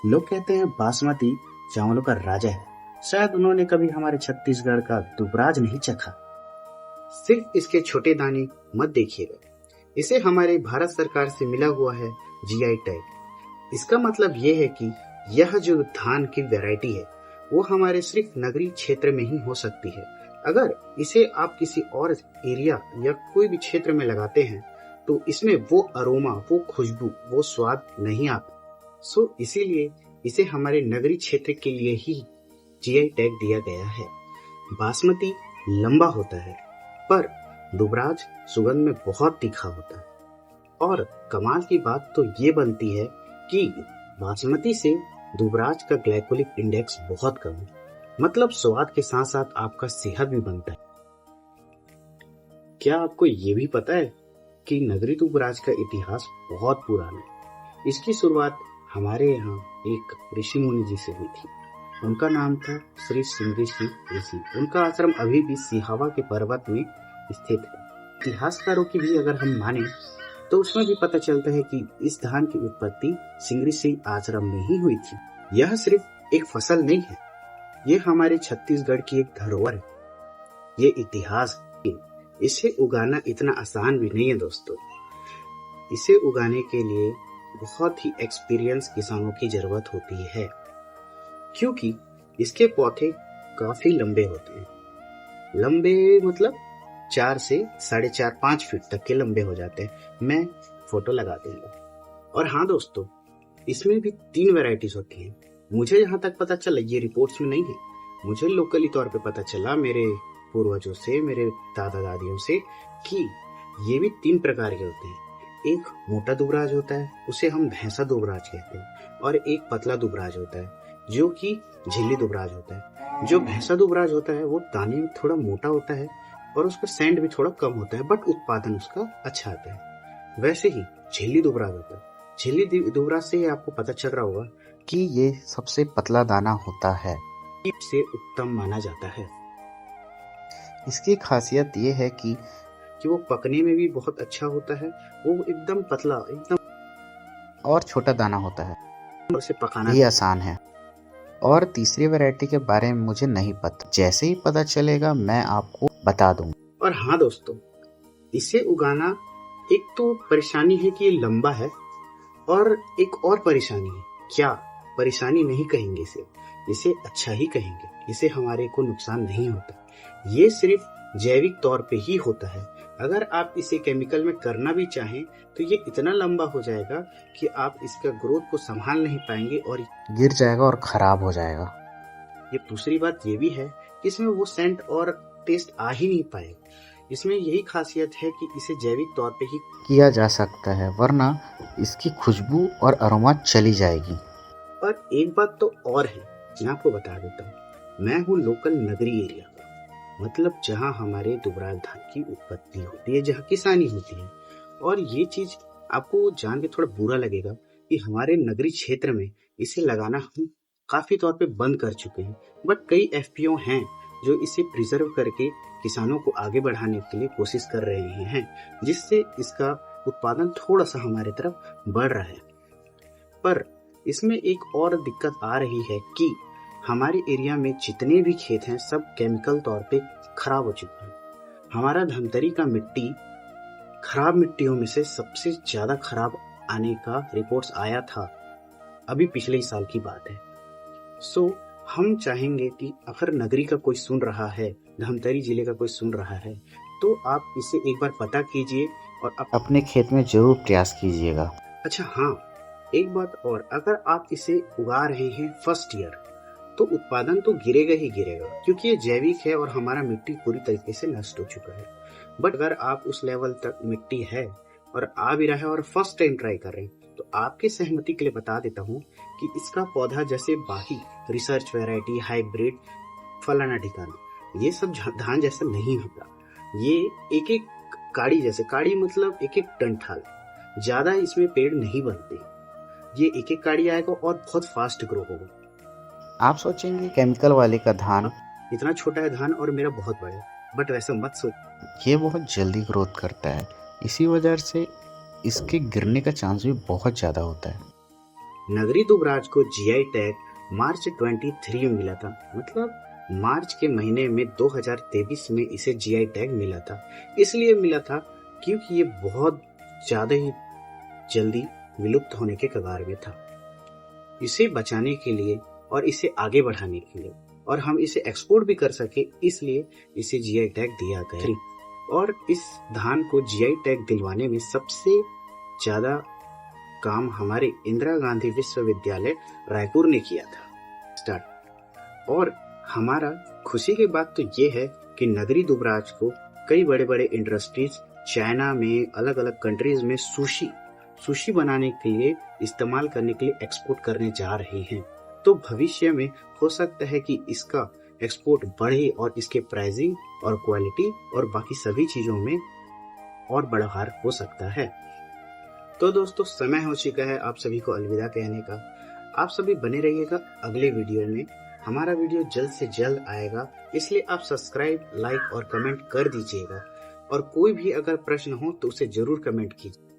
लोग कहते हैं बासमती चावलों का राजा है। शायद उन्होंने कभी हमारे छत्तीसगढ़ का दुबराज नहीं चखा। सिर्फ इसके छोटे दाने मत देखिएगा, इसे हमारे भारत सरकार से मिला हुआ है जीआई टैग। इसका मतलब ये है कि यह जो धान की वैरायटी है वो हमारे सिर्फ नगरीय क्षेत्र में ही हो सकती है। अगर इसे आप किसी और एरिया या कोई भी क्षेत्र में लगाते हैं तो इसमें वो अरोमा, वो खुशबू, वो स्वाद नहीं आता। सो इसीलिए इसे हमारे नगरीय क्षेत्र के लिए ही जीआई टैग दिया गया है। बासमती लंबा होता है पर दुबराज सुगंध में बहुत तीखा होता है। और कमाल की बात तो ये बनती है कि बासमती से दुबराज का ग्लाइकोलिक इंडेक्स बहुत कम है, मतलब स्वाद के साथ साथ आपका सेहत भी बनता है। क्या आपको ये भी पता है कि नगरी दुबराज का इतिहास बहुत पुराना है। इसकी शुरुआत हमारे यहाँ एक ऋषि मुनि जी से हुई थी। उनका नाम था श्री सिंगृषि ऋषि। उनका आश्रम अभी भी सिहावा के पर्वत में स्थित है। इतिहासकारों की भी अगर हम माने तो उसमें भी पता चलता है कि इस धान की उत्पत्ति सिंगृषि आश्रम में ही हुई थी। यह सिर्फ एक फसल नहीं है, ये हमारे छत्तीसगढ़ की एक धरोहर है, ये इतिहास है। इसे उगाना इतना आसान भी नहीं है दोस्तों। इसे उगाने के लिए बहुत ही एक्सपीरियंस किसानों की जरूरत होती है, क्योंकि इसके पौधे काफी लंबे होते हैं। लंबे मतलब 4 से 4.5-5 फीट तक के लंबे हो जाते हैं। मैं फोटो लगा दूंगा। और हाँ दोस्तों, इसमें भी 3 वैरायटीज होती हैं। मुझे जहां तक पता चला, ये रिपोर्ट्स में नहीं है, मुझे लोकली तौर पे पता चला मेरे पूर्वजों से, मेरे दादा दादियों से, कि ये भी 3 प्रकार के होते हैं। एक मोटा दुबराज होता है, उसे हम भैंसा दुबराज कहते हैं, और एक पतला दुबराज होता है जो कि झिल्ली दुबराज होता है। जो भैंसा दुबराज होता है वो दाने में थोड़ा मोटा होता है और उसका सेंड भी थोड़ा कम होता है, बट उत्पादन उसका अच्छा आता है। वैसे ही झिल्ली दुबराज होता है। झिल्ली दुबराज से आपको पता चल रहा होगा कि ये सबसे पतला दाना होता है, से उत्तम माना जाता है। इसकी खासियत ये है कि वो पकने में भी बहुत अच्छा होता है। वो एकदम पतला, एकदम और छोटा दाना होता है, उसे पकाना भी आसान है। और तीसरी वैरायटी के बारे में मुझे नहीं पता, जैसे ही पता चलेगा मैं आपको बता दूंगा। और हाँ दोस्तों, इसे उगाना एक तो परेशानी है कि ये लंबा है, और एक और परेशानी है, क्या परेशानी नहीं कहेंगे इसे अच्छा ही कहेंगे। इसे हमारे को नुकसान नहीं होता। ये सिर्फ जैविक तौर पे ही होता है। अगर आप इसे केमिकल में करना भी चाहें तो ये इतना लंबा हो जाएगा कि आप इसका ग्रोथ को संभाल नहीं पाएंगे और गिर जाएगा और खराब हो जाएगा। ये दूसरी बात ये भी है कि इसमें वो सेंट और टेस्ट आ ही नहीं पाएगा। इसमें यही खासियत है कि इसे जैविक तौर पे ही किया जा सकता है, वरना इसकी खुशबू और अरोमा चली जाएगी। और एक बात तो और है, मैं आपको बता देता हूँ, मैं हूँ लोकल नगरी एरिया का, मतलब जहाँ हमारे दुबराज धान की उत्पत्ति होती है, जहाँ किसानी होती है। और ये चीज आपको जान के थोड़ा बुरा लगेगा कि हमारे नगरी क्षेत्र में इसे लगाना हम काफी तौर पे बंद कर चुके हैं, बट कई एफपीओ हैं जो इसे प्रिजर्व करके किसानों को आगे बढ़ाने के लिए कोशिश कर रहे हैं, जिससे इसका उत्पादन थोड़ा सा हमारे तरफ बढ़ रहा है। पर इसमें एक और दिक्कत आ रही है कि हमारे एरिया में जितने भी खेत हैं सब केमिकल तौर पे खराब हो चुके हैं। हमारा धमतरी का मिट्टी खराब मिट्टियों में से सबसे ज्यादा खराब आने का रिपोर्ट्स आया था, अभी पिछले साल की बात है। सो हम चाहेंगे कि अगर नगरी का कोई सुन रहा है, धमतरी जिले का कोई सुन रहा है, तो आप इसे एक बार पता कीजिए और अपने खेत में जरूर प्रयास कीजिएगा। अच्छा हाँ, एक बात और, अगर आप इसे उगा रहे हैं फर्स्ट ईयर तो उत्पादन तो गिरेगा ही गिरेगा, क्योंकि ये जैविक है और हमारा मिट्टी पूरी तरीके से नष्ट हो चुका है। बट अगर आप उस लेवल तक मिट्टी है और आ भी रहा है और फर्स्ट टाइम ट्राई कर रहे हैं, तो आपके सहमति के लिए बता देता हूँ कि इसका पौधा जैसे बाकी रिसर्च वैरायटी, हाइब्रिड, फलाना ठिकाना, ये सब धान जैसा नहीं होता। ये एक एक काड़ी जैसे, काड़ी मतलब एक एक डंठल, ज्यादा इसमें पेड़ नहीं बनते। ये एक एक काड़ी आएगा और बहुत फास्ट ग्रो होगा। आप सोचेंगे केमिकल वाले का धान इतना छोटा है धान और मेरा बहुत बड़ा है, बट वैसा मत सोच। ये बहुत जल्दी ग्रोथ करता है, इसी वजह से इसके गिरने का चांस भी बहुत ज़्यादा होता है। नगरी दुबराज को जीआई टैग मार्च 23 में मिला था, मतलब मार्च के महीने में 2023 में इसे जीआई टैग मिला था। इसलिए मिला था क्योंकि ये बहुत ज्यादा ही जल्दी विलुप्त होने के कगार में था। इसे बचाने के लिए और इसे आगे बढ़ाने के लिए और हम इसे एक्सपोर्ट भी कर सके, इसलिए इसे जीआई टैग दिया गया। और इस धान को जीआई टैग दिलवाने में सबसे ज्यादा काम हमारे इंदिरा गांधी विश्वविद्यालय रायपुर ने किया था स्टार्ट। और हमारा खुशी की बात तो ये है कि नगरी दुबराज को कई बड़े बड़े इंडस्ट्रीज चाइना में, अलग अलग कंट्रीज में सुशी बनाने के लिए इस्तेमाल करने के लिए एक्सपोर्ट करने जा रहे हैं। तो भविष्य में हो सकता है कि इसका एक्सपोर्ट बढ़े और इसके प्राइसिंग और क्वालिटी और बाकी सभी चीजों में और बढ़ाव हो सकता है। तो दोस्तों, समय हो चुका है आप सभी को अलविदा कहने का। आप सभी बने रहिएगा अगले वीडियो में। हमारा वीडियो जल्द से जल्द आएगा, इसलिए आप सब्सक्राइब, लाइक और कमेंट कर दीजिएगा। और कोई भी अगर प्रश्न हो तो उसे जरूर कमेंट कीजिए।